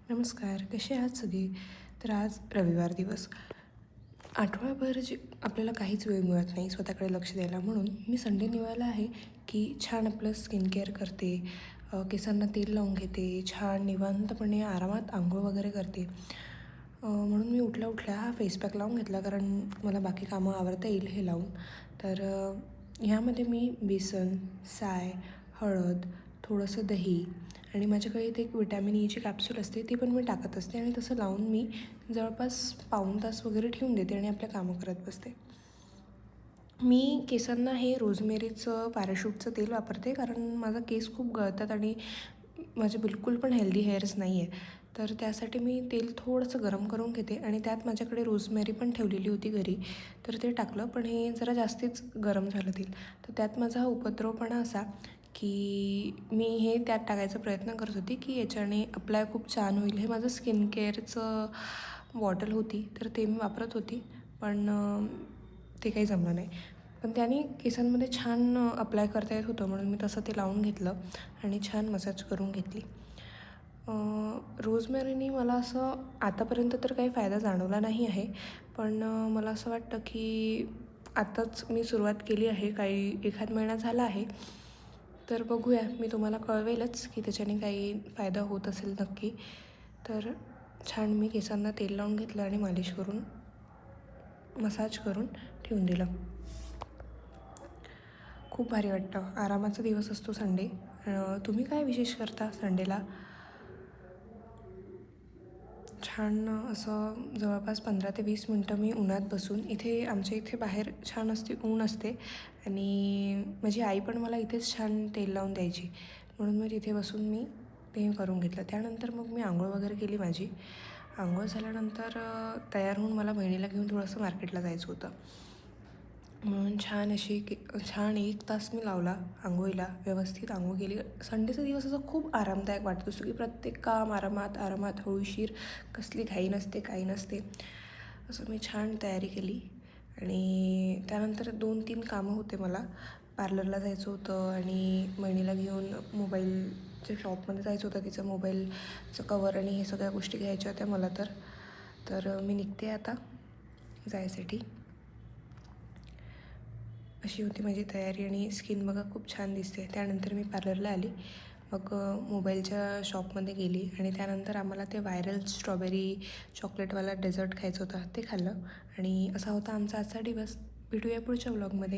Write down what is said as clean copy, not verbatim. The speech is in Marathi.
नमस्कार, कसे आहात सगळे? तर आज रविवार दिवस. आठवडाभर आपल्याला काहीच वेळ मिळत नाही स्वतःकडे लक्ष द्यायला, म्हणून मी संडे निवडला आहे की छान आपलं स्किन केअर करते, केसांना तेल लावून घेते, छान निवांतपणे आरामात आंघोळ वगैरे करते. म्हणून मी उठल्या उठल्या हा फेस पॅक लावून घेतला, कारण मला बाकी कामं आवरता येईल हे लावून. तर ह्यामध्ये मी बेसन, साय, हळद, थोडंसं दही आणि माझ्याकडे इथे एक विटॅमिन ईची कॅप्सूल असते, ती पण मी टाकत असते आणि तसं लावून मी जवळपास पाऊण तास वगैरे ठेवून देते आणि आपल्या कामं करत बसते. मी केसांना हे रोजमेरीचं पॅराशूटचं तेल वापरते, कारण माझा केस खूप गळतात आणि माझे बिलकुल पण हेल्दी हेअर्स नाही आहे. तर त्यासाठी मी तेल थोडंसं गरम करून घेते आणि त्यात माझ्याकडे रोजमेरी पण ठेवलेली होती घरी, तर ते टाकलं. पण हे जरा जास्तीच गरम झालं तेल. तर त्यात माझा हा उपद्रवपणा असा की मी हे त्यात टाकायचा प्रयत्न करत होती की याच्याने अप्लाय खूप छान होईल. हे माझं स्किन केअरचं बॉटल होती, तर ते मी वापरत होती, पण ते काही जमलं नाही. पण त्याने केसांमध्ये छान अप्लाय करता येत होतं, म्हणून मी तसं ते लावून घेतलं आणि छान मसाज करून घेतली. रोजमेरीने मला असं आतापर्यंत तर काही फायदा जाणवला नाही आहे, पण मला असं वाटतं की आत्ताच मी सुरुवात केली आहे, काही एखाद महिना झाला आहे. तर बघूया, मी तुम्हाला कळवेलच की त्याच्याने काही फायदा होत असेल नक्की. तर छान मी केसांना तेल लावून घेतलं आणि मालिश करून मसाज करून ठेवून दिलं. खूप भारी वाटतं. आरामाचा दिवस असतो संडे. तुम्ही काय विशेष करता संडेला? छान असं जवळपास 15 ते 20 मिनटं मी उन्हात बसून, आमच्या इथे बाहेर छान ऊन असते आणि माझी आई पण मला इथेच छान तेल लावून द्यायची, म्हणून मी तिथे बसून मी ते करून घेतलं. त्यानंतर मग मी आंघोळ वगैरे केली माझी. आंघोळ झाल्यानंतर तयार होऊन मला बहिणीला घेऊन थोडंसं मार्केटला जायचं होतं, म्हणून छान 1 तास मी लावला आंघोळीला. व्यवस्थित आंघोळ केली. संडेचा दिवस असा खूप आरामदायक वाटत असतो की प्रत्येक काम आरामात हळूशीर, कसली घाई नसते, काही नसते. असं मी छान तयारी केली आणि त्यानंतर 2-3 कामं होते मला. पार्लरला जायचं होतं आणि बहिणीला घेऊन मोबाईलच्या शॉपमध्ये जायचं होतं. तिचं मोबाईलचं कवर आणि हे सगळ्या गोष्टी घ्यायच्या होत्या मला. तर मी निघते आता जायसाठी. अशी होती माझी तयारी आणि स्किन बघा खूप छान दिसते. त्यानंतर मी पार्लरला आली, मग मोबाईलच्या शॉपमध्ये गेली आणि त्यानंतर आम्हाला ते व्हायरल स्ट्रॉबेरी चॉकलेटवाला डेझर्ट खायचं होतं, ते खाल्लं आणि असा होता आमचा आजचा दिवस. भेटूया पुढच्या व्लॉगमध्ये.